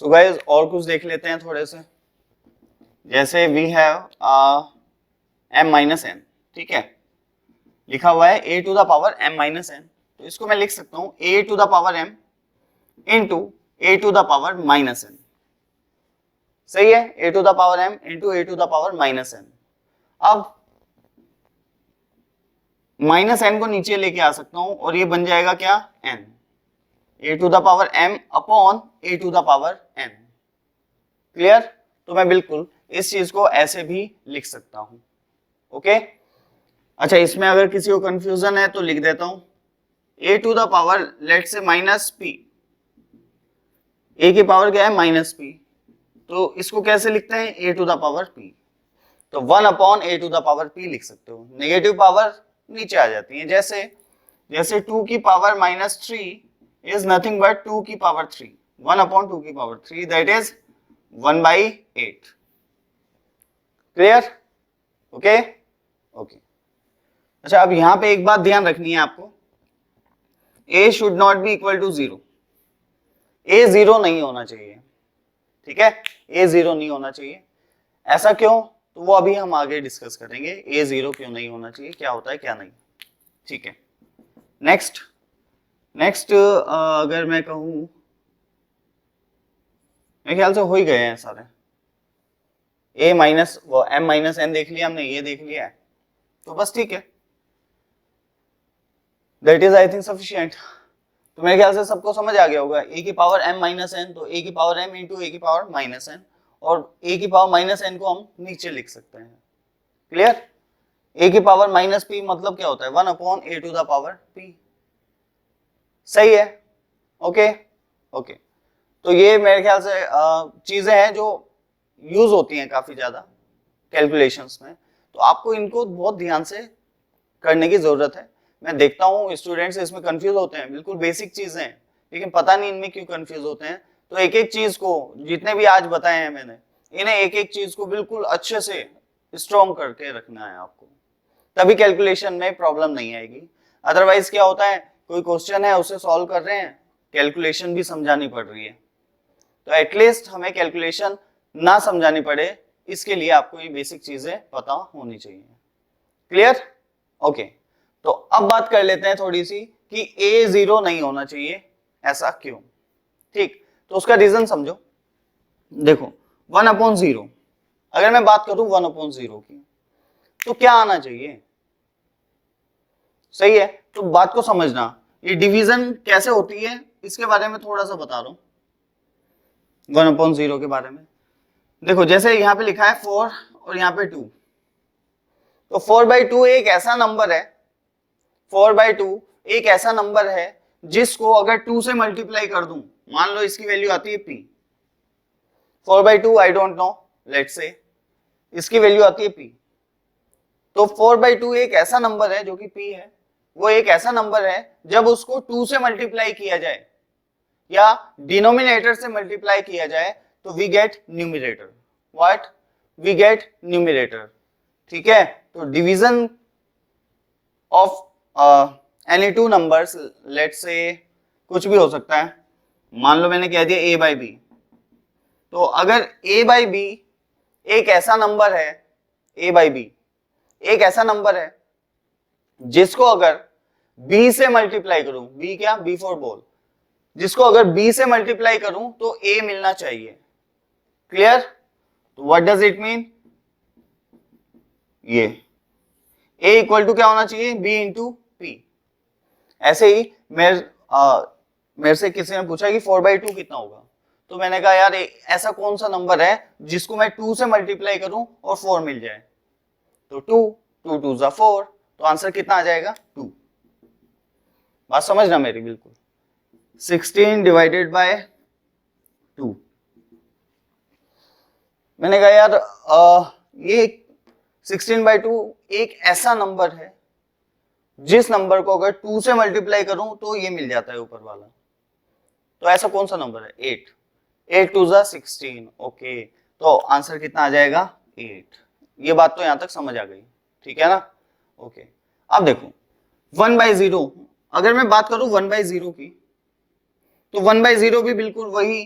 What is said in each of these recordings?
So guys और कुछ देख लेते हैं थोड़े से। जैसे we have m minus n, ठीक है, लिखा हुआ है a to the power m minus n, तो इसको मैं लिख सकता हूँ a to the power m into a to the power minus n। सही है, a to the power m into a to the power minus n। अब minus n को नीचे लेके आ सकता हूं और ये बन जाएगा क्या, n, a to the power m upon a to the power n। Clear? तो मैं बिल्कुल इस चीज को ऐसे भी लिख सकता हूं। ओके, अच्छा इसमें अगर किसी को कंफ्यूजन है तो लिख देता हूं a to the power let say minus p, a की पावर क्या है माइनस p, तो इसको कैसे लिखते हैं a to the power p, तो 1 upon a to the power p लिख सकते हो। नेगेटिव पावर नीचे आ जाती है, जैसे जैसे 2 की power minus 3 is nothing but 2 की पावर 3, 1 अपॉन 2 की power 3 that is 1/8। Clear? Okay okay. अच्छा अब यहां पे एक बात ध्यान रखनी है आपको, a should not be equal to 0, a 0 नहीं होना चाहिए, ठीक है, a 0 नहीं होना चाहिए। ऐसा क्यों, तो वो अभी हम आगे डिस्कस करेंगे, a 0 क्यों नहीं होना चाहिए, क्या होता है क्या नहीं, ठीक है। नेक्स्ट अगर मैं कहूं, मेरे ख्याल से हो ही गए हैं सारे। a माइनस वो m माइनस n देख लिया हमने, ये देख लिया है, तो बस ठीक है, that is I think sufficient. तो मेरे ख्याल से सबको समझ आ गया होगा, a की पावर m माइनस n, तो a की पावर m इंटू a की पावर माइनस n, और a की पावर माइनस n को हम नीचे लिख सकते हैं। क्लियर? a की पावर माइनस p मतलब क्या होता है 1 upon a to the power p। सही है, ओके ओके। तो ये मेरे ख्याल से चीजें हैं जो यूज होती हैं काफी ज्यादा कैलकुलेशंस में, तो आपको इनको बहुत ध्यान से करने की जरूरत है। मैं देखता हूँ स्टूडेंट्स इसमें कंफ्यूज होते हैं, बिल्कुल बेसिक चीजें हैं लेकिन पता नहीं इनमें क्यों कंफ्यूज होते हैं। तो एक एक चीज को, जितने भी आज बताए हैं मैंने, इन्हें एक एक चीज को बिल्कुल अच्छे से स्ट्रॉन्ग करके रखना है आपको, तभी कैलकुलेशन में प्रॉब्लम नहीं आएगी। अदरवाइज क्या होता है, कोई क्वेश्चन है उसे सॉल्व कर रहे हैं, कैलकुलेशन भी समझानी पड़ रही है, तो एटलीस्ट हमें कैलकुलेशन ना समझानी पड़े, इसके लिए आपको ये बेसिक चीजें पता होनी चाहिए। क्लियर? ओके, तो अब बात कर लेते हैं थोड़ी सी कि a 0 नहीं होना चाहिए, ऐसा क्यों। ठीक, तो उसका रीजन समझो। देखो 1 अपॉन 0, अगर मैं बात करूं 1 अपॉन 0 की, तो क्या आना चाहिए, सही है, तो बात को समझना, ये डिवीजन कैसे होती है इसके बारे में थोड़ा सा बता रहा हूं, 1 अपॉन 0 के बारे में। देखो जैसे यहाँ पे लिखा है 4 और यहाँ पे 2, तो 4/2 एक ऐसा नंबर है, 4/2 एक ऐसा नंबर है जिसको अगर 2 से मल्टीप्लाई कर दूं, मान लो इसकी वैल्यू आती है p, 4/2 I don't know, let's say इसकी वैल्यू आती है p, तो 4/2 एक ऐसा नंबर है जो कि p है, वो एक ऐसा नंबर है जब उसको 2 से मल्टीप्लाई किया जाए या डिनोमिनेटर से मल्टीप्लाई किया जाए तो we get numerator. What? We get numerator, ठीक है। तो division of any two numbers, let's say कुछ भी हो सकता है, मान लो मैंने कह दिया a/b, तो अगर a/b एक ऐसा नंबर है, a/b एक ऐसा नंबर है जिसको अगर b से मल्टीप्लाई करूं, b क्या, b फॉर बॉल, जिसको अगर b से मल्टीप्लाई करूं तो a मिलना चाहिए। क्लियर? तो व्हाट डज इट मीन, ये a इक्वल टू क्या होना चाहिए, b इंटू p। ऐसे ही मेरे से किसी ने पूछा कि 4/2 कितना होगा, तो मैंने कहा यार ऐसा कौन सा नंबर है जिसको मैं 2 से मल्टीप्लाई करूं और 4 मिल जाए, तो 2 2 2 4, तो आंसर कितना आ जाएगा 2। बात समझना मेरी बिल्कुल, 16 डिवाइडेड बाय 2। मैंने कहा यार ये 16/2 एक ऐसा नंबर है जिस नंबर को अगर 2 से मल्टीप्लाई करूं तो ये मिल जाता है ऊपर वाला, तो ऐसा कौन सा नंबर है, 8, 8 2 16, ओके, तो आंसर कितना आ जाएगा 8। ये बात तो यहां तक समझ आ गई, ठीक है ना, ओके। अब देखो 1/0, अगर मैं बात करूं 1/0 की, तो 1/0 भी बिल्कुल वही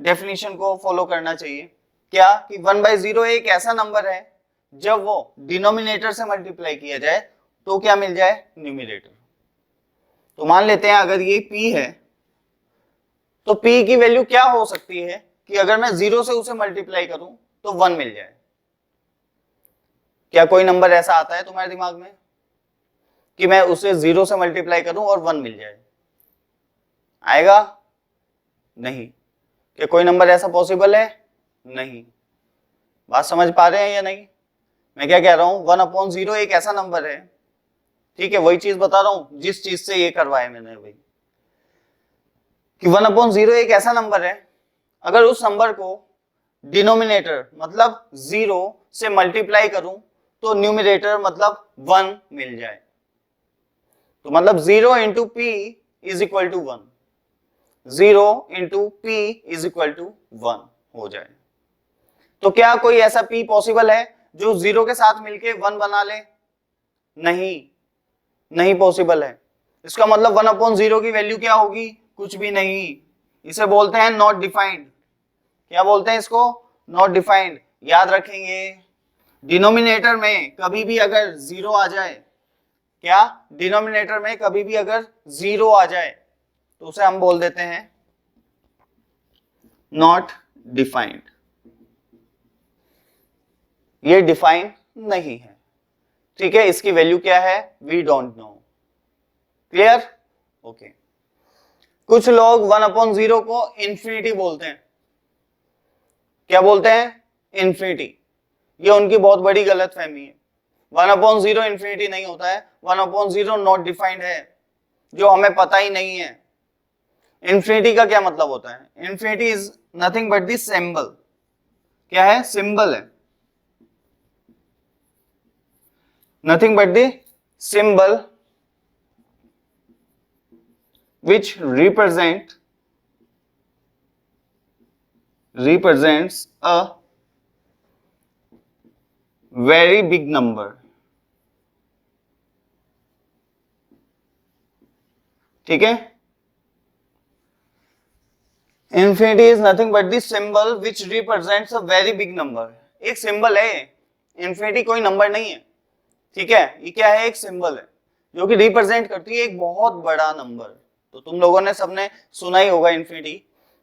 डेफिनेशन को फॉलो करना चाहिए। क्या कि 1/0 एक ऐसा नंबर है जब वो डिनोमिनेटर से मल्टीप्लाई किया जाए तो क्या मिल जाए, न्यूमरेटर। तो मान लेते हैं अगर ये p है तो p की वैल्यू क्या हो सकती है कि अगर मैं 0 से उसे मल्टीप्लाई करूं तो 1 मिल जाए। क्या कोई नंबर ऐसा आता है तुम्हारे दिमाग में कि मैं उसे 0 से मल्टीप्लाई करूं और 1 मिल जाए? आएगा नहीं। क्या कोई नंबर ऐसा पॉसिबल है? नहीं। बात समझ पा रहे हैं या नहीं? मैं क्या कह रहा हूं, 1/0 एक ऐसा नंबर है, ठीक है, वही चीज बता रहा हूं जिस चीज से ये करवाया मैंने भाई, कि 1/0 एक ऐसा नंबर है अगर उस नंबर को डिनोमिनेटर मतलब 0 से मल्टीप्लाई करूं तो न्यूमरेटर मतलब 1 मिल जाए। तो मतलब 0 into P is equal to 1, 0 into P is equal to 1 हो जाए। तो क्या कोई ऐसा p पॉसिबल है जो 0 के साथ मिलके 1 बना ले? नहीं पॉसिबल है। इसका मतलब 1/0 की वैल्यू क्या होगी? कुछ भी नहीं। इसे बोलते हैं नॉट डिफाइंड। क्या बोलते हैं इसको? Not defined. याद रखेंगे डिनोमिनेटर में कभी भी अगर 0 आ जाए, क्या डिनोमिनेटर में कभी भी अगर 0 आ जाए तो उसे हम बोल देते हैं नॉट डिफाइंड। ये डिफाइन नहीं है, ठीक है। इसकी वैल्यू क्या है? We don't know. Clear? Okay. कुछ लोग 1/0 को इंफिनिटी बोलते हैं। क्या बोलते हैं? इंफिनिटी। ये उनकी बहुत बड़ी गलत फहमी है। 1/0 इंफिनिटी नहीं होता है। 1/0 नॉट डिफाइंड है, जो हमें पता ही नहीं है। इंफिनिटी का क्या मतलब होता है? Infinity is nothing but the symbol. क्या है? सिंबल है। Nothing but the symbol which represents a very big number। ठीक है। Infinity is nothing but the symbol which represents a very big number. एक सिंबल है, इंफिनिटी कोई number नहीं है, ठीक है। ये क्या है? एक सिंबल है जो कि रिप्रेजेंट करती है एक बहुत बड़ा नंबर। तो तुम लोगों ने सबने सुना ही होगा इंफिनिटी।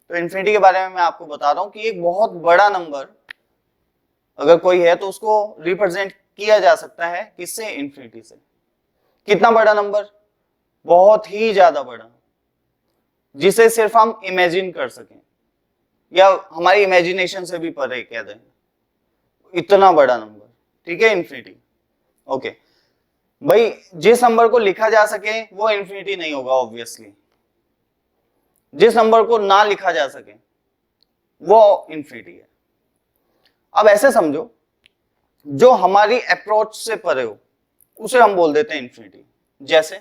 तो इंफिनिटी के बारे में मैं आपको बता रहा हूं कि एक बहुत बड़ा नंबर अगर कोई है तो उसको रिप्रेजेंट किया जा सकता है किससे? इंफिनिटी से। कितना बड़ा नंबर? बहुत ही ज्यादा बड़ा, जिसे सिर्फ हम इमेजिन कर सकें या हमारी इमेजिनेशन से भी परे कह दें, इतना बड़ा नंबर, ठीक है, इंफिनिटी। ओके भाई, जिस नंबर को लिखा जा सके वो इंफिनिटी नहीं होगा ऑब्वियसली। जिस नंबर को ना लिखा जा सके वो इंफिनिटी है। अब ऐसे समझो, जो हमारी अप्रोच से परे हो उसे हम बोल देते हैं इंफिनिटी। जैसे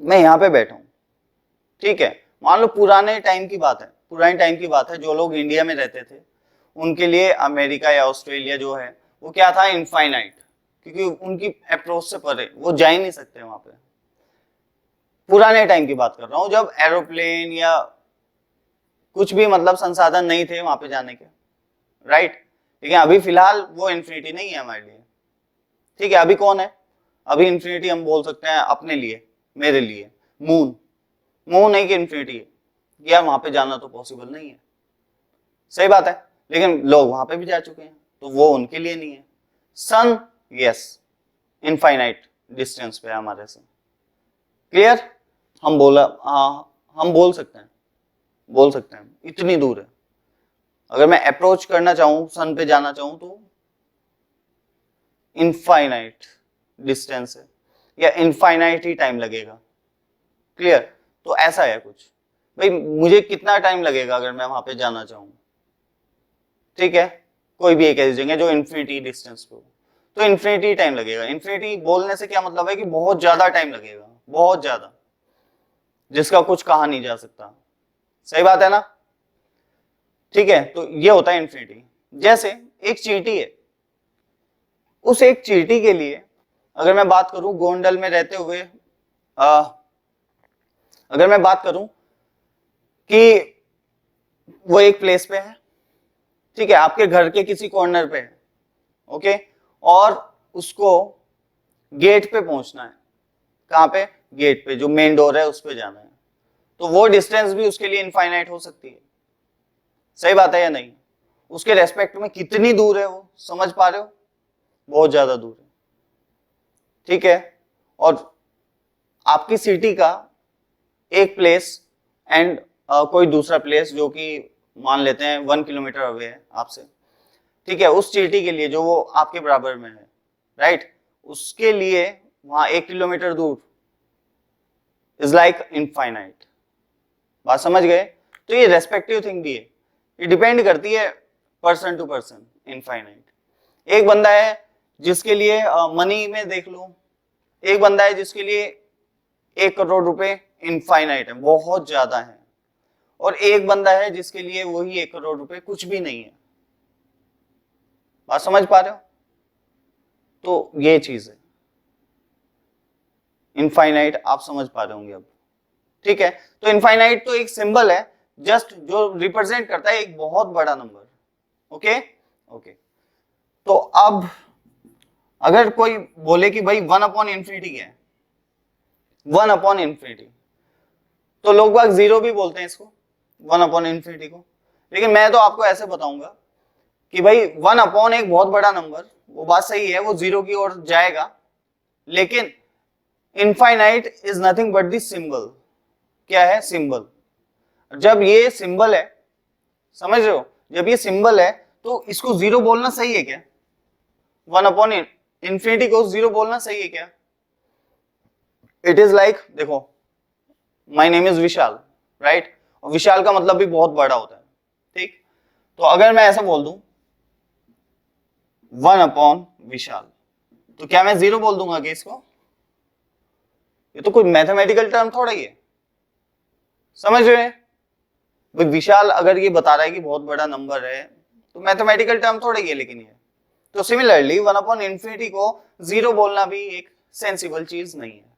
मैं यहां पे बैठा हूं, ठीक है, मान लो पुराने टाइम की बात है, पुराने टाइम की बात है, जो लोग इंडिया में रहते थे उनके लिए अमेरिका या ऑस्ट्रेलिया जो है वो क्या था? इनफाइनाइट, क्योंकि उनकी अप्रोच से परे वो जा ही नहीं सकते वहां पे। पुराने टाइम की बात कर रहा हूं जब एरोप्लेन या कुछ भी मतलब संसाधन नहीं थे वहां पे जाने के, राइट। लेकिन अभी फिलहाल वो इन्फिनिटी नहीं है हमारे लिए, ठीक है। अभी कौन है? अभी इन्फिनिटी हम बोल सकते हैं अपने लिए, मेरे लिए मून एक इन्फिनिटी है। यार वहां पे जाना तो पॉसिबल नहीं है, सही बात है, लेकिन लोग वहां पे भी जा चुके हैं तो वो उनके लिए नहीं है। सन, यस, इनफाइनाइट डिस्टेंस पे है हमारे से। क्लियर? हम बोल सकते हैं इतनी दूर है। अगर मैं अप्रोच करना चाहूं, सन पे जाना चाहूं तो इनफाइनाइट डिस्टेंस है या इनफाइनाइट ही टाइम लगेगा। क्लियर? तो ऐसा है कुछ भाई, मुझे कितना टाइम लगेगा अगर मैं वहां पे जाना चाहूं, ठीक है, कोई भी एक ऐसी जगह जो इन्फिनिटी डिस्टेंस पे हो, तो इन्फिनिटी टाइम लगेगा। इन्फिनिटी बोलने से क्या मतलब है कि बहुत ज्यादा टाइम लगेगा, बहुत ज्यादा, जिसका कुछ कहा नहीं जा सकता। सही बात है ना? ठीक है, तो ये होता है इन्फिनिटी। जैसे एक चींटी है, उस एक चींटी के लिए अगर मैं बात करूं गोंडल में रहते हुए, अगर मैं बात करूं कि वो एक प्लेस पे है, ठीक है, आपके घर के किसी कॉर्नर पे है, ओके, और उसको गेट पे पहुंचना है। कहां पे? गेट पे, जो मेन डोर है उस पे जाना है। तो वो डिस्टेंस भी उसके लिए इनफाइनाइट हो सकती है। सही बात है या नहीं? उसके रेस्पेक्ट में कितनी दूर है वो, समझ पा रहे हो? बहुत ज्यादा दूर है, ठीक है। और आपकी सिटी का एक प्लेस एंड कोई दूसरा प्लेस जो कि मान लेते हैं 1 किलोमीटर अवे है आपसे, ठीक है, उस सिटी के लिए जो वो आपके बराबर में है, राइट, उसके लिए वहां 1 किलोमीटर दूर इज लाइक इनफाइनाइट। बात समझ गए? तो ये रेस्पेक्टिव थिंग भी है, ये डिपेंड करती है पर्सन टू पर्सन, इनफाइनाइट। एक बंदा है जिसके लिए मनी में देख लो, एक बंदा है जिसके लिए 1 करोड़ रुपए इनफाइनाइट है, बहुत ज्यादा है, और एक बंदा है जिसके लिए वही 1 करोड़ रुपए कुछ भी नहीं है। बात समझ पा रहे हो? तो ये चीज है इनफाइनाइट, आप समझ पा रहे होंगे अब, ठीक है। तो इनफाइनाइट तो एक सिंबल है जस्ट जो रिप्रेजेंट करता है एक बहुत बड़ा नंबर, ओके ओके। तो अब अगर कोई बोले कि भाई 1 अपॉन इन्फिनिटी क्या है, 1 अपॉन इन्फिनिटी, तो लोग बाग 0 भी बोलते हैं इसको, 1 अपॉन इन्फिनिटी को। लेकिन मैं तो आपको ऐसे बताऊंगा कि भाई 1 अपॉन एक बहुत बड़ा नंबर, वो बात सही है, वो 0 की ओर जाएगा, लेकिन infinite is nothing but the symbol. क्या है? सिंबल। जब ये सिंबल है, समझ रहे हो, जब ये सिंबल है तो इसको 0 बोलना सही है क्या? 1 अपॉन इन्फिनिटी को 0 बोलना सही है क्या? इट इज लाइक, देखो, my name is Vishal, right, और विशाल का मतलब भी बहुत बड़ा होता है, ठीक। तो अगर मैं ऐसा बोल दूं 1 अपॉन विशाल, तो क्या मैं 0 बोल दूंगा कि इसको? ये तो कोई मैथमेटिकल टर्म थोड़ा ही है, समझ रहे हैं? भाई विशाल अगर ये बता रहा है कि बहुत बड़ा नंबर है तो मैथमेटिकल टर्म थोड़ा ही है, लेकिन ये तो सिमिलरली 1 अपॉन इन्फिनिटी को 0 बोलना भी एक सेंसिबल चीज नहीं है।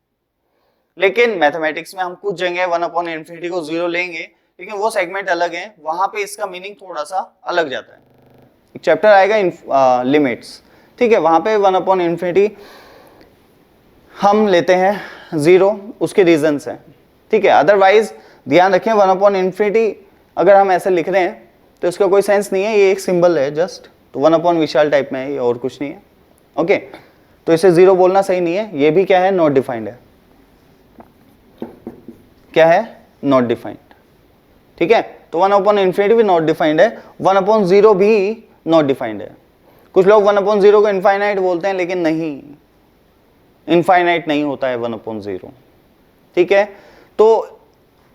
लेकिन मैथमेटिक्स में हम कुछ जगह 1 अपॉन इन्फिनिटी को 0 लेंगे, लेकिन वो सेगमेंट अलग है, वहां पे इसका मीनिंग थोड़ा सा अलग जाता है। एक चैप्टर आएगा लिमिट्स, ठीक है, वहां पे 1 अपॉन इन्फिनिटी हम लेते हैं 0, उसके रीजंस हैं, ठीक है। अदरवाइज ध्यान रखें 1 अपॉन इन्फिनिटी अगर हम ऐसे लिख रहे हैं तो इसका कोई सेंस नहीं है, ये एक सिंबल है जस्ट, तो 1 अपॉन विशाल टाइप में है, ये और कुछ नहीं है, ओके। तो इसे 0 बोलना सही नहीं है, ये भी क्या है? नॉट डिफाइंड है। क्या है? नॉट डिफाइंड, ठीक है। तो 1 अपॉन इन्फिनिटी भी नॉट डिफाइंड है, 1 अपॉन 0 भी नॉट डिफाइंड है। कुछ लोग 1 अपॉन 0 को इनफाइनाइट बोलते हैं, लेकिन नहीं, इनफाइनाइट नहीं होता है 1 अपॉन 0, ठीक है। तो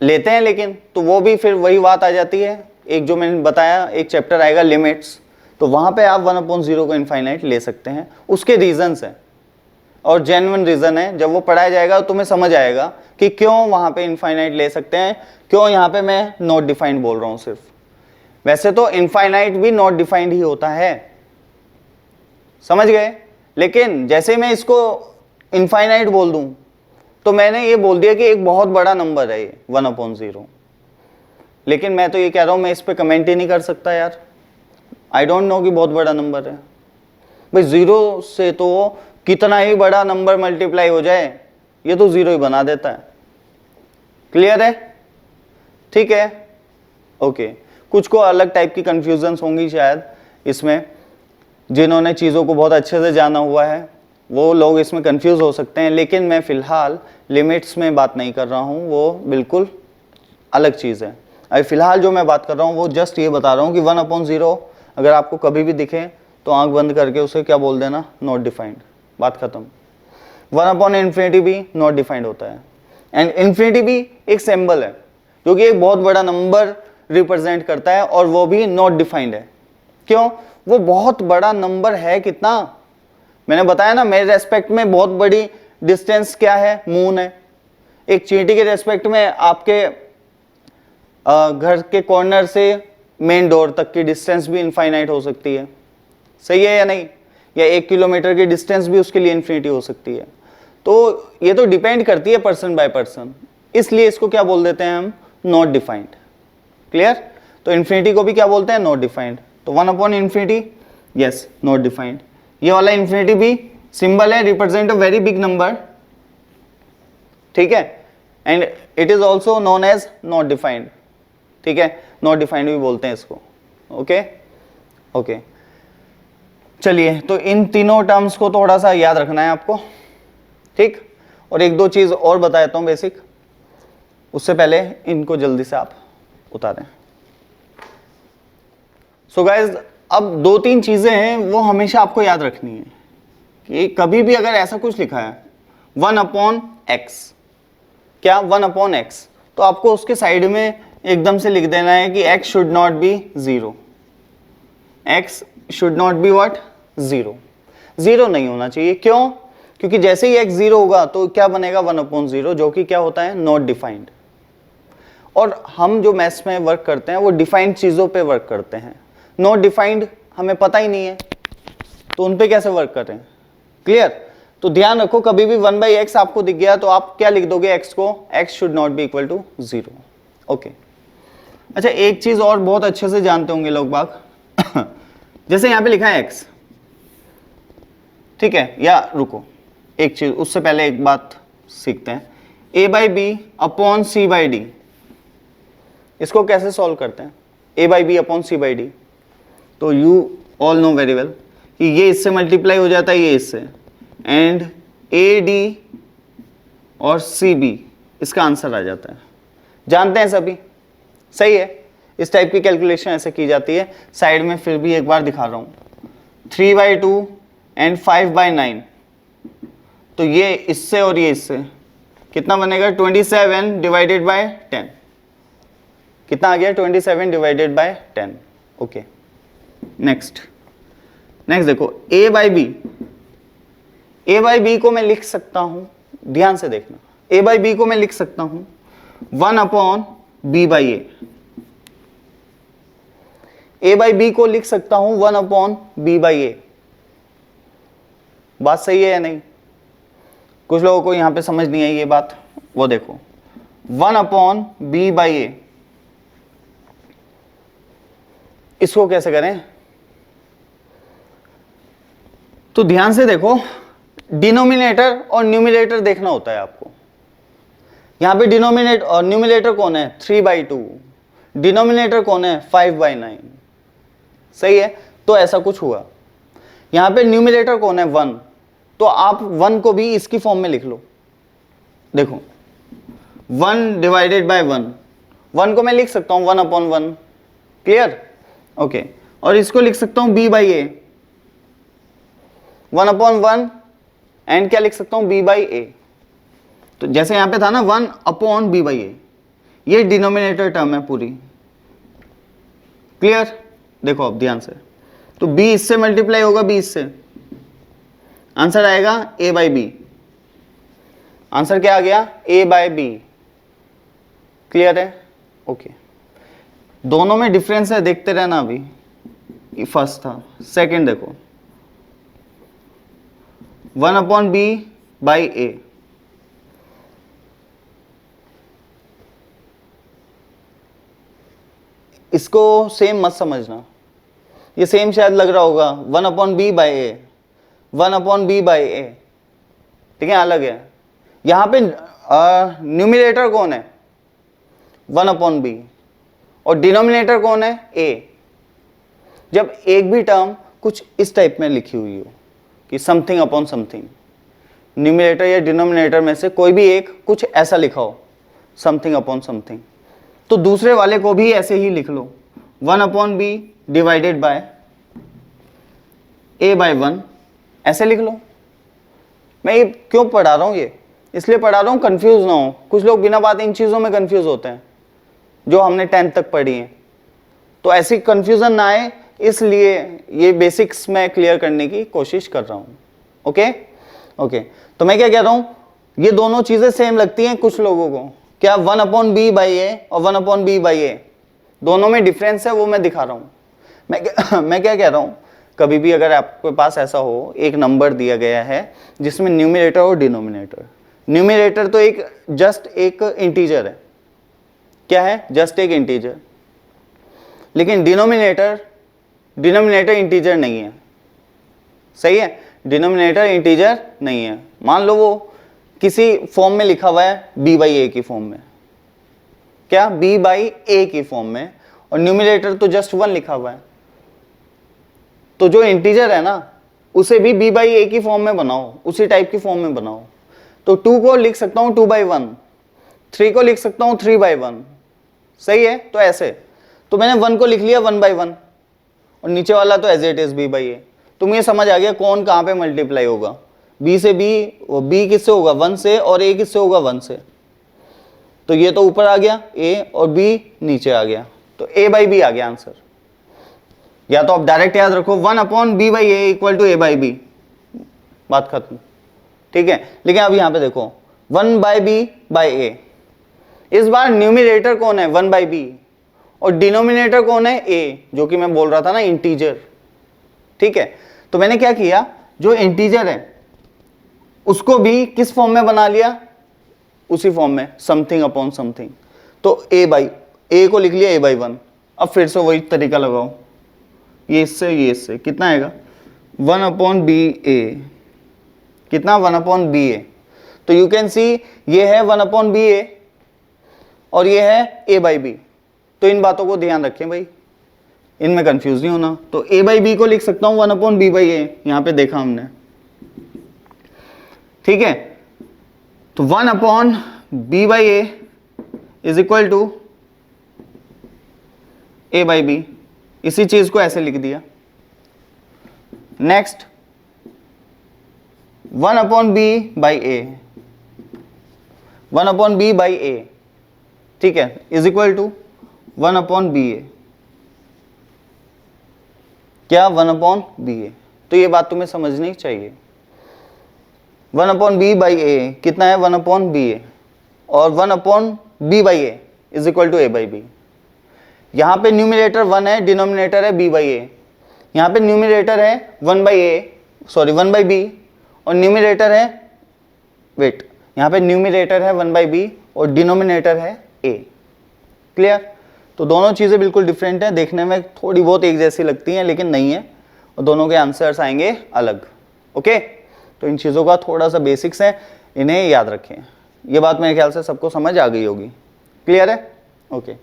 लेते हैं, लेकिन तो वो भी फिर वही बात आ जाती है, एक जो मैंने बताया, एक चैप्टर आएगा लिमिट्स, तो वहां पे आप 1 अपॉन 0 को इनफाइनाइट ले सकते हैं, उसके रीजंस हैं और जेन्युइन रीजन है। जब वो पढ़ाया जाएगा तो तुम्हें समझ आएगा कि क्यों वहां पे इनफाइनाइट ले सकते हैं, क्यों यहाँ पे मैं नॉट डिफाइंड बोल रहा हूं सिर्फ। वैसे तो इनफाइनाइट भी नॉट डिफाइंड ही होता है, समझ गए। लेकिन जैसे मैं इसको इनफाइनाइट बोल दूं तो मैंने ये बोल दिया कि एक बहुत बड़ा नंबर है ये 1 अपॉन 0, लेकिन मैं तो ये कह रहा हूं मैं इस पे कमेंट ही नहीं कर सकता यार, आई डोंट नो कि बहुत बड़ा नंबर है। भाई 0 से तो कितना ही बड़ा नंबर मल्टीप्लाई हो जाए ये तो 0 ही बना देता है। क्लियर है? ठीक है, ओके। कुछ को अलग टाइप की कंफ्यूजन्स होंगी शायद इसमें, जिन्होंने चीज़ों को बहुत अच्छे से जाना हुआ है वो लोग इसमें कंफ्यूज हो सकते हैं, लेकिन मैं फिलहाल लिमिट्स में बात नहीं कर रहा हूँ, वो बिल्कुल अलग चीज़ है। अभी फिलहाल जो मैं बात कर रहा हूँ वो जस्ट ये बता रहा हूँ कि 1 अपॉन 0 अगर आपको कभी भी दिखे तो आंख बंद करके उसे क्या बोल देना? नॉट डिफाइंड, बात खत्म। 1 अपॉन इन्फिनिटी भी नॉट डिफाइंड होता है, एंड इन्फिनिटी भी एक सिंबल है जो कि एक बहुत बड़ा नंबर रिप्रेजेंट करता है, और वो भी नॉट डिफाइंड है। क्यों? वो बहुत बड़ा नंबर है, कितना मैंने बताया ना, मेरे रेस्पेक्ट में बहुत बड़ी डिस्टेंस क्या है? मून है। एक चींटी के रेस्पेक्ट में आपके घर के कॉर्नर से मेन डोर तक की डिस्टेंस भी इनफाइनाइट हो सकती है, सही है या नहीं? या 1 किलोमीटर की डिस्टेंस भी उसके लिए इन्फिनिटी हो सकती है। तो ये तो डिपेंड करती है पर्सन बाय पर्सन, इसलिए इसको क्या बोल देते हैं हम? Not defined. क्लियर? तो इन्फिनिटी को भी क्या बोलते हैं? Not defined. तो 1 upon infinity, yes not defined. ये वाला इन्फिनिटी भी सिंबल है, represent a very big number, ठीक है, and it is also known as not defined, ठीक है, नॉट डिफाइंड भी बोलते हैं इसको। ओके ओके, चलिए, तो इन तीनों टर्म्स को थोड़ा सा याद रखना है आपको, ठीक। और एक दो चीज और बता देता हूं बेसिक, उससे पहले इनको जल्दी से आप उतारें। सो गाइज, अब दो तीन चीजें हैं वो हमेशा आपको याद रखनी है कि कभी भी अगर ऐसा कुछ लिखा है 1 अपॉन एक्स, क्या 1 अपॉन एक्स, तो आपको उसके साइड में एकदम से लिख देना है कि x should not B 0, x should not be what? 0, 0 नहीं होना चाहिए। क्यों? क्योंकि जैसे ही x 0 होगा तो क्या बनेगा? 1 अपॉन 0, जो कि क्या होता है? Not defined. और हम जो मैथ्स में वर्क करते हैं वो डिफाइंड चीजों पे वर्क करते हैं, नॉट डिफाइंड हमें पता ही नहीं है, तो उन पे कैसे वर्क कर रहे हैं? क्लियर? तो ध्यान रखो, कभी भी 1/x आपको दिख गया तो आप क्या लिख दोगे x को? x should not be equal to 0। Okay, अच्छा, एक चीज और बहुत अच्छे से जानते होंगे लोग बाग जैसे यहां पे लिखा है x, ठीक है, या रुको, एक चीज उससे पहले एक बात सीखते हैं, a/b अपॉन c/d, इसको कैसे सॉल्व करते हैं? a/b अपॉन c/d, तो you all know very well कि ये इससे मल्टीप्लाई हो जाता है, ये इससे, एंड AD और CB इसका आंसर आ जाता है, जानते हैं सभी, सही है। इस टाइप की कैलकुलेशन ऐसे की जाती है। साइड में फिर भी एक बार दिखा रहा हूँ, 3/2 एंड 5/9, तो ये इससे और ये इससे कितना बनेगा? 27 डिवाइडेड बाय 10, कितना आ गया? 27 डिवाइडेड बाय 10। ओके, नेक्स्ट देखो, a/b को मैं लिख सकता हूं, ध्यान से देखना, a/b को मैं लिख सकता हूं 1 अपॉन b/a, a/b को लिख सकता हूं 1 अपॉन b/a। बात सही है या नहीं? कुछ लोगों को यहां पे समझ नहीं आई ये बात, वो देखो, 1 अपॉन b/a, इसको कैसे करें? तो ध्यान से देखो, डिनोमिनेटर और न्यूमिनेटर देखना होता है आपको। यहां पे डिनोमिनेटर और न्यूमिनेटर कौन है? 3/2, डिनोमिनेटर कौन है? 5/9, सही है। तो ऐसा कुछ हुआ, यहां पे न्यूमिनेटर कौन है? 1, तो आप 1 को भी इसकी फॉर्म में लिख लो। देखो, 1 डिवाइडेड बाय 1, 1 को मैं लिख सकता हूं 1 अपॉन 1, क्लियर? ओके, और इसको लिख सकता हूं b/a, 1 अपॉन 1, एंड क्या लिख सकता हूं? b/a। तो जैसे यहां पे था ना 1 अपॉन b/a, ये डिनोमिनेटर टर्म है पूरी, क्लियर? देखो अब ध्यान से, तो b इससे मल्टीप्लाई होगा, b इससे, आंसर आएगा a/b। आंसर क्या आ गया? a/b, क्लियर है? ओके, दोनों में डिफरेंस है, देखते रहना। अभी फर्स्ट था, सेकंड देखो, 1 अपॉन b/a, इसको सेम मत समझना, ये सेम शायद लग रहा होगा, 1 अपॉन b/a, 1 अपॉन b/a, ठीक है, अलग है। यहां पे न्यूमिनेटर कौन है? 1 अपॉन b, और डिनोमिनेटर कौन है? a। जब एक भी टर्म कुछ इस टाइप में लिखी हुई हो कि समथिंग अपॉन समथिंग, न्यूमिनेटर या डिनोमिनेटर में से कोई भी एक कुछ ऐसा लिखा हो, समथिंग अपॉन समथिंग, तो दूसरे वाले को भी ऐसे ही लिख लो, 1 upon b divided by a/1, ऐसे लिख लो। मैं ये क्यों पढ़ा रहा हूं? ये इसलिए पढ़ा रहा हूं कंफ्यूज ना हो। कुछ लोग बिना बात इन चीजों में कंफ्यूज होते हैं जो हमने 10th तक पढ़ी है, तो ऐसी कंफ्यूजन ना आए, इसलिए ये बेसिक्स में क्लियर करने की कोशिश कर रहा हूं। ओके ओके, तो मैं क्या कह रहा हूं, ये दोनों चीजें सेम लगती हैं कुछ लोगों को, क्या? 1 अपॉन b/a और 1 अपॉन b/a, दोनों में डिफरेंस है, वो मैं दिखा रहा हूं। मैं क्या कह रहा हूं, कभी भी अगर आपके पास ऐसा हो, एक नंबर दिया गया है जिसमें न्यूमिनेटर और डिनोमिनेटर, न्यूमिनेटर तो एक जस्ट एक इंटीजर है, क्या है? जस्ट एक इंटीजर, लेकिन डिनोमिनेटर इंटीजर नहीं है, सही है, डिनोमिनेटर इंटीजर नहीं है। मान लो वो किसी फॉर्म में लिखा हुआ है b बाई ए की फॉर्म में, क्या b बाई ए की फॉर्म में, और न्यूमिनेटर तो जस्ट 1 लिखा हुआ है, तो जो इंटीजर है ना उसे भी b बाई ए की फॉर्म में बनाओ, उसी टाइप की फॉर्म में बनाओ। तो 2 को लिख सकता हूं 2 बाई 1, 3 को लिख सकता हूं 3 बाई 1, सही है। तो ऐसे, तो मैंने 1 को लिख लिया 1 बाई 1, और नीचे वाला तो as it is b by A. तो मुझे समझ आ गया कौन कहाँ पे मल्टीप्लाई होगा, b से b, वो b किससे होगा 1 से, और a किससे होगा 1 से। तो ये तो ऊपर आ गया a, और b नीचे आ गया, तो a बाई b आ गया आंसर। या तो आप डायरेक्ट याद रखो 1 upon b by a equal to a by b, बात खत्म, ठीक है। लेकिन अब यहाँ पे देखो 1 बाई b बाई a, इस बार न्यूमिनेटर कौन है 1 बाई b, और डिनोमिनेटर कौन है a, जो कि मैं बोल रहा था ना इंटीजर, ठीक है। तो मैंने क्या किया, जो इंटीजर है उसको भी किस फॉर्म में बना लिया, उसी फॉर्म में, समथिंग अपॉन समथिंग। तो a को लिख लिया a बाई 1। अब फिर से वही तरीका लगाओ, ये इससे कितना आएगा 1 अपॉन बी ए, कितना 1 अपॉन बी ए। तो यू कैन सी ये है 1 अपॉन बी ए और ये है a बाई बी। तो इन बातों को ध्यान रखें भाई, इनमें कंफ्यूज नहीं होना। तो a बाई बी को लिख सकता हूं 1 अपॉन बी बाई ए, यहां पे देखा हमने, ठीक है। तो 1 upon B by A is equal to a by B, इसी चीज को ऐसे लिख दिया। Next 1 upon B by A, 1 upon B by A, ठीक है, is equal to 1 upon B A, क्या 1 अपॉन बी ए। तो ये बात तुम्हें समझनी चाहिए, 1 अपॉन बी बाई ए कितना है 1 अपॉन बी ए, और 1 upon B by A is equal to a by b. यहाँ पे न्यूमिनेटर 1 है, डिनोमिनेटर है b बाई ए। यहाँ पे न्यूमिनेटर है 1 by a, sorry 1 by b, और न्यूमिनेटर है, वेट, यहाँ पे न्यूमिनेटर है 1 बाई बी और डिनोमिनेटर है a। क्लियर। तो दोनों चीज़ें बिल्कुल डिफरेंट हैं, देखने में थोड़ी बहुत एक जैसी लगती हैं लेकिन नहीं है, और दोनों के आंसर्स आएंगे अलग। ओके, तो इन चीज़ों का थोड़ा सा बेसिक्स है, इन्हें याद रखें। ये बात मेरे ख्याल से सबको समझ आ गई होगी। क्लियर है? ओके,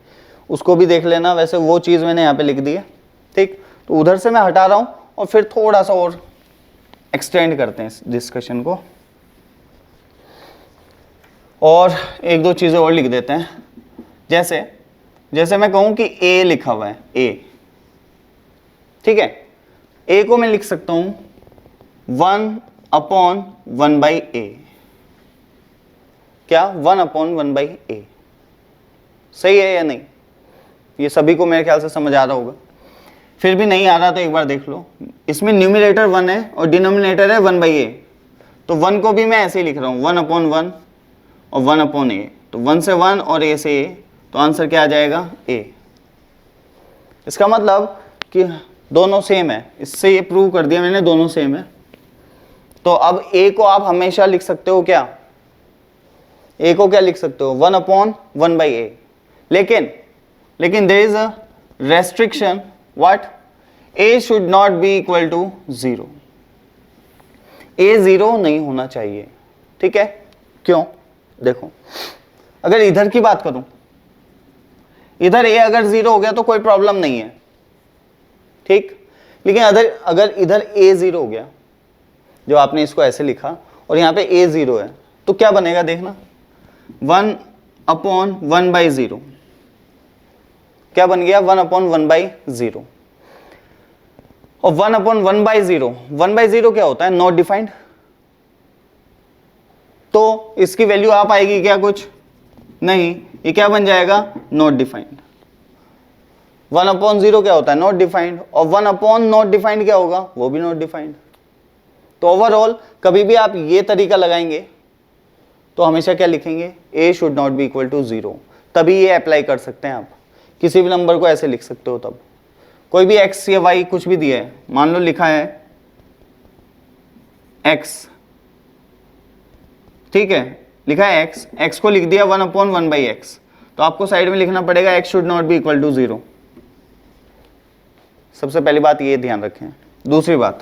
उसको भी देख लेना। वैसे वो चीज़ मैंने यहाँ पे लिख दी है, ठीक। तो उधर से मैं हटा रहा हूँ और फिर थोड़ा सा और एक्सटेंड करते हैं इस डिस्कशन को, और एक दो चीज़ें और लिख देते हैं। जैसे मैं कहूँ कि a लिखा हुआ है a, ठीक है। a को मैं लिख सकता हूँ 1 अपॉन 1 बाई ए, क्या 1 अपॉन 1 बाई ए। सही है या नहीं? ये सभी को मेरे ख्याल से समझ आ रहा होगा। फिर भी नहीं आ रहा तो एक बार देख लो, इसमें न्यूमिनेटर 1 है और डिनोमिनेटर है 1 बाई ए। तो 1 को भी मैं ऐसे ही लिख रहा हूँ 1 अपॉन 1 और 1 अपॉन ए। तो 1 से 1 और a से a, तो आंसर क्या आ जाएगा a। इसका मतलब कि दोनों सेम है, इससे ये प्रूव कर दिया मैंने, दोनों सेम है। तो अब a को आप हमेशा लिख सकते हो क्या, a को क्या लिख सकते हो 1 अपॉन 1 बाई ए। लेकिन there is a restriction, what, a should not be equal to 0। a 0 नहीं होना चाहिए, ठीक है। क्यों? देखो, अगर इधर की बात करूं, इधर a अगर 0 हो गया तो कोई प्रॉब्लम नहीं है, ठीक। लेकिन अगर इधर a 0 हो गया, जो आपने इसको ऐसे लिखा, और यहाँ पे a 0 है, तो क्या बनेगा देखना, 1 अपॉन 1 बाई 0, क्या बन गया 1 अपॉन 1 बाई 0। और 1 अपॉन 1 बाई 0, 1 बाई 0 क्या होता है, नॉट डिफाइंड। तो इसकी वैल्यू आ पाएगी क्या, कुछ नहीं, ये क्या बन जाएगा, नॉट डिफाइंड। 1 अपॉन 0 क्या होता है, नॉट डिफाइंड, और 1 अपॉन नॉट डिफाइंड क्या होगा, वो भी नॉट डिफाइंड। तो ओवरऑल कभी भी आप ये तरीका लगाएंगे तो हमेशा क्या लिखेंगे, a should not be equal to 0। तभी ये अप्लाई कर सकते हैं आप, किसी भी नंबर को ऐसे लिख सकते हो। तब कोई भी x या y कुछ भी दिया है, मान लो लिखा है x, ठीक है, लिखा है x को लिख दिया 1 अपॉन 1 बाई एक्स, तो आपको साइड में लिखना पड़ेगा x should not be equal to 0। सबसे पहली बात ये ध्यान रखें। दूसरी बात,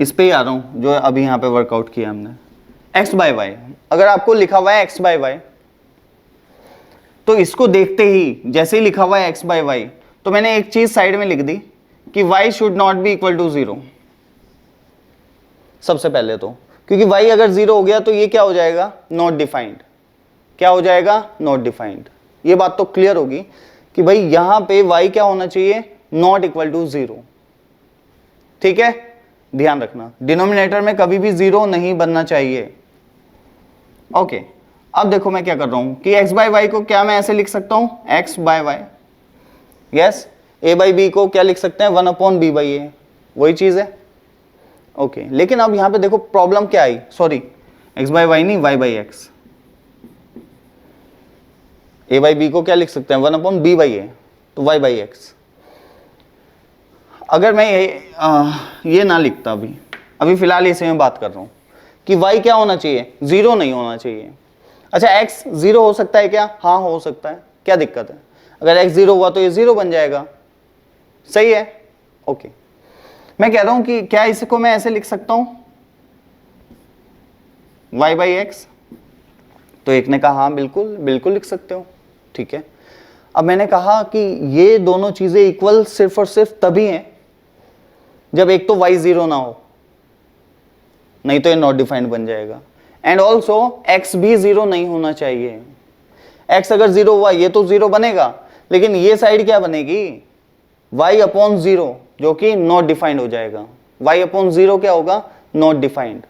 इस पे ही आ रहा हूं जो अभी यहां पे वर्कआउट किया हमने, x बाय वाई। अगर आपको लिखा हुआ है x बाय वाई, तो इसको देखते ही जैसे ही लिखा हुआ है x बाय वाई, तो मैंने एक चीज साइड में लिख दी कि y should not be equal to 0। सबसे पहले तो क्योंकि y अगर 0 हो गया तो ये क्या हो जाएगा, नॉट डिफाइंड। क्या हो जाएगा, नॉट डिफाइंड। ये बात तो क्लियर होगी कि भाई यहां पे y क्या होना चाहिए, नॉट इक्वल टू 0। ठीक है, ध्यान रखना डिनोमिनेटर में कभी भी 0 नहीं बनना चाहिए। ओके, अब देखो मैं क्या कर रहा हूं कि x बाय वाई को क्या मैं ऐसे लिख सकता हूं, x by y, yes. a by B को क्या लिख सकते हैं, 1 अपॉन बी बाई ए, वही चीज है। ओके, लेकिन अब यहां पे देखो प्रॉब्लम क्या आई, सॉरी x बाय वाई नहीं, y by x. a by B को क्या लिख सकते हैं, 1 अपॉन बी बाई ए, तो y बाई एक्स। अगर मैं ये ना लिखता, अभी फिलहाल इसे मैं बात कर रहा हूं कि y क्या होना चाहिए, 0 नहीं होना चाहिए। अच्छा, x 0 हो सकता है क्या, हाँ हो सकता है, क्या दिक्कत है। अगर x 0 हुआ तो ये 0 बन जाएगा, सही है। ओके, मैं कह रहा हूं कि क्या इसको मैं ऐसे लिख सकता हूं, y बाई एक्स। तो एक ने कहा हाँ बिल्कुल बिल्कुल लिख सकते हो, ठीक है। अब मैंने कहा कि ये दोनों चीजें इक्वल सिर्फ और सिर्फ तभी हैं जब एक तो y 0 ना हो, नहीं तो ये नॉट डिफाइंड बन जाएगा। एंड ऑल्सो x भी 0 नहीं होना चाहिए। x अगर 0 हुआ ये तो 0 बनेगा, लेकिन ये साइड क्या बनेगी, y अपॉन 0, जो कि नॉट डिफाइंड हो जाएगा। y अपॉन 0 क्या होगा, not defined.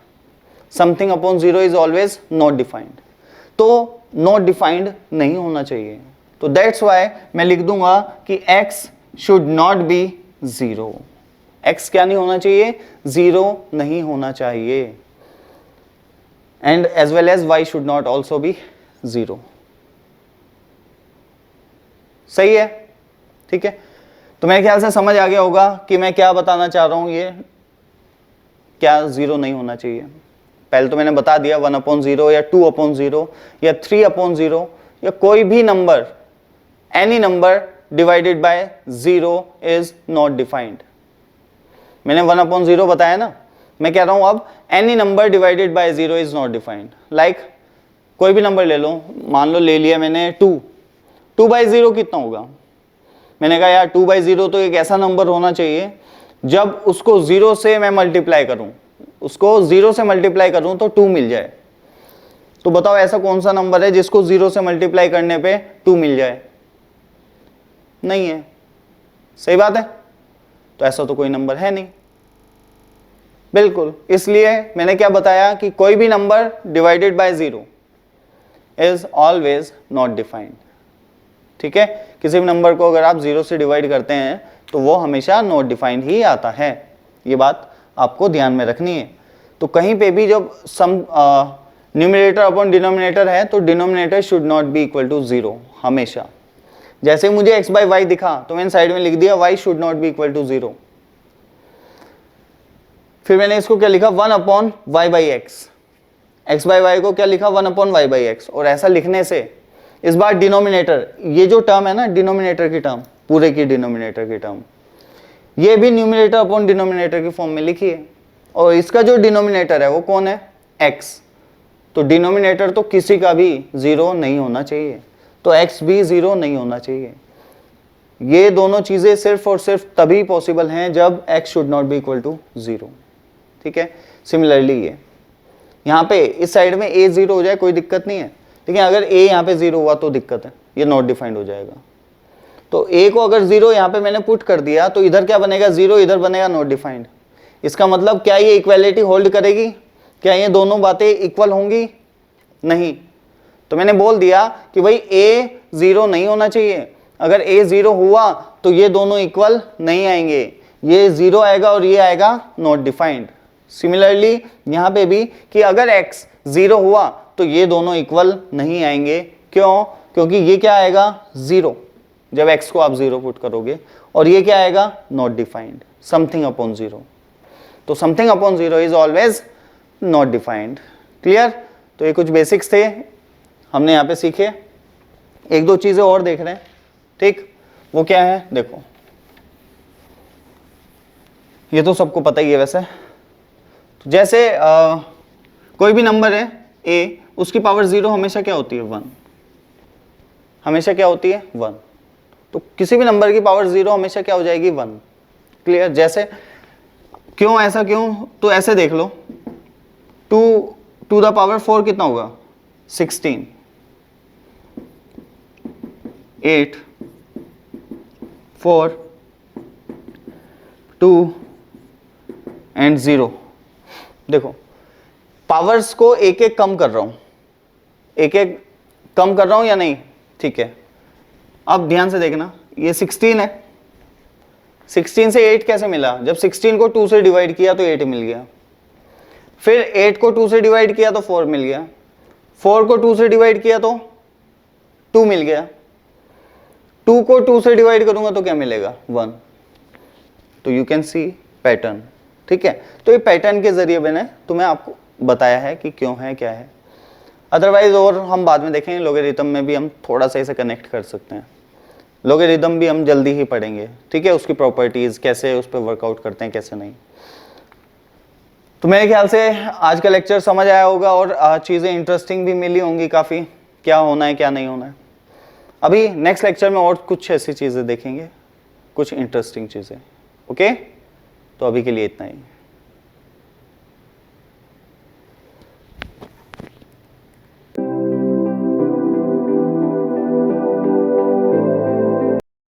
Something upon 0 is always not defined, तो नॉट डिफाइंड नहीं होना चाहिए। तो दैट्स वाई मैं लिख दूंगा कि x should not B 0। x क्या नहीं होना चाहिए, 0 नहीं होना चाहिए। And as well as y should not also be 0। सही है, ठीक है। तो मेरे ख्याल से समझ आ गया होगा कि मैं क्या बताना चाह रहा हूं, ये क्या 0 नहीं होना चाहिए। पहले तो मैंने बता दिया 1 अपॉन 0 या 2 अपॉन 0 या 3 अपॉन 0 या कोई भी number, any number divided by 0 is not defined. मैंने 1 अपॉन 0 बताया ना, मैं कह रहा हूं अब any number divided by 0 is not defined. Like कोई भी नंबर ले लो, मान लो ले लिया मैंने 2 बाई 0 कितना होगा, मैंने कहा यार 2 बाई 0 तो एक ऐसा नंबर होना चाहिए जब उसको 0 से मैं मल्टीप्लाई करूं, उसको 0 से मल्टीप्लाई करूं तो 2 मिल जाए। तो बताओ ऐसा कौन सा नंबर है जिसको 0 से मल्टीप्लाई करने पे 2 मिल जाए, नहीं है, सही बात है। तो ऐसा तो कोई नंबर है नहीं, बिल्कुल। इसलिए मैंने क्या बताया कि कोई भी number divided by 0 is always not defined, ठीक है। किसी भी नंबर को अगर आप 0 से डिवाइड करते हैं तो वो हमेशा नॉट डिफाइंड ही आता है, ये बात आपको ध्यान में रखनी है। तो कहीं पे भी जब सम न्यूमरेटर अपॉन डिनोमिनेटर है तो denominator should not be equal to 0 हमेशा। जैसे मुझे x बाई वाई दिखा तो मैंने साइड में लिख दिया y should not be equal to 0। फिर मैंने इसको क्या लिखा, 1 upon y by x. x by y को क्या लिखा, 1 अपॉन वाई बाई एक्स। और ऐसा लिखने से इस बार डिनोमिनेटर, ये जो टर्म है ना डिनोमिनेटर की टर्म, पूरे की डिनोमिनेटर की टर्म, ये भी न्यूमरेटर अपॉन डिनोमिनेटर की फॉर्म में लिखी है। और इसका जो डिनोमिनेटर है वो कौन है, x। तो डिनोमिनेटर तो किसी का भी 0 नहीं होना चाहिए, तो x भी 0 नहीं होना चाहिए। ये दोनों चीजें सिर्फ और सिर्फ तभी पॉसिबल हैं जब x should not be equal to 0, ठीक है। सिमिलरली ये यहाँ पे इस साइड में a 0 हो जाए कोई दिक्कत नहीं है, लेकिन अगर a यहाँ पे 0 हुआ तो दिक्कत है, ये नॉट डिफाइंड हो जाएगा। तो a को अगर 0 यहाँ पे मैंने पुट कर दिया तो इधर क्या बनेगा, 0, इधर बनेगा नॉट डिफाइंड। इसका मतलब क्या ये इक्वालिटी होल्ड करेगी, क्या ये दोनों बातें इक्वल होंगी, नहीं। तो मैंने बोल दिया कि भाई a 0 नहीं होना चाहिए। अगर a 0 हुआ तो ये दोनों इक्वल नहीं आएंगे, ये 0 आएगा और ये आएगा नॉट डिफाइंड। सिमिलरली यहाँ पे भी कि अगर x 0 हुआ तो ये दोनों इक्वल नहीं आएंगे, क्यों, क्योंकि ये क्या आएगा 0 जब x को आप 0 पुट करोगे, और ये क्या आएगा नॉट डिफाइंड, समथिंग अपॉन 0। तो something upon 0 is always not defined. Clear. तो ये कुछ बेसिक्स थे हमने यहाँ पे सीखे। एक दो चीजें और देख रहे हैं, ठीक। वो क्या है, देखो ये तो सबको पता ही है वैसे। तो जैसे कोई भी नंबर है a, उसकी पावर 0 हमेशा क्या होती है 1, हमेशा क्या होती है 1। तो किसी भी नंबर की पावर 0 हमेशा क्या हो जाएगी 1। क्लियर? जैसे क्यों, ऐसा क्यों? तो ऐसे देख लो, 2 टू द पावर 4 कितना होगा 16, 8, 4, 2 एंड 0। देखो पावर्स को एक एक कम कर रहा हूं, एक एक कम कर रहा हूं या नहीं? ठीक है, अब ध्यान से देखना, ये 16 है, 16 से 8 कैसे मिला? जब 16 को 2 से डिवाइड किया तो 8 मिल गया, फिर 8 को 2 से डिवाइड किया तो 4 मिल गया, 4 को 2 से डिवाइड किया तो 2 मिल गया, 2 को 2 से डिवाइड करूंगा तो क्या मिलेगा 1। तो यू कैन सी पैटर्न। ठीक है, तो ये पैटर्न के जरिए मैंने तुम्हें आपको बताया है कि क्यों है, क्या है। अदरवाइज और हम बाद में देखेंगे, लोगरिथम में भी हम थोड़ा सा इसे कनेक्ट कर सकते हैं। लोगरिथम भी हम जल्दी ही पढ़ेंगे, ठीक है, उसकी प्रॉपर्टीज कैसे उस पर वर्कआउट करते हैं, कैसे नहीं। तो मेरे ख्याल से आज का लेक्चर समझ आया होगा और चीज़ें इंटरेस्टिंग भी मिली होंगी काफ़ी, क्या होना है क्या नहीं होना है। अभी नेक्स्ट लेक्चर में और कुछ ऐसी चीज़ें देखेंगे, कुछ इंटरेस्टिंग चीज़ें। ओके, तो अभी के लिए इतना ही।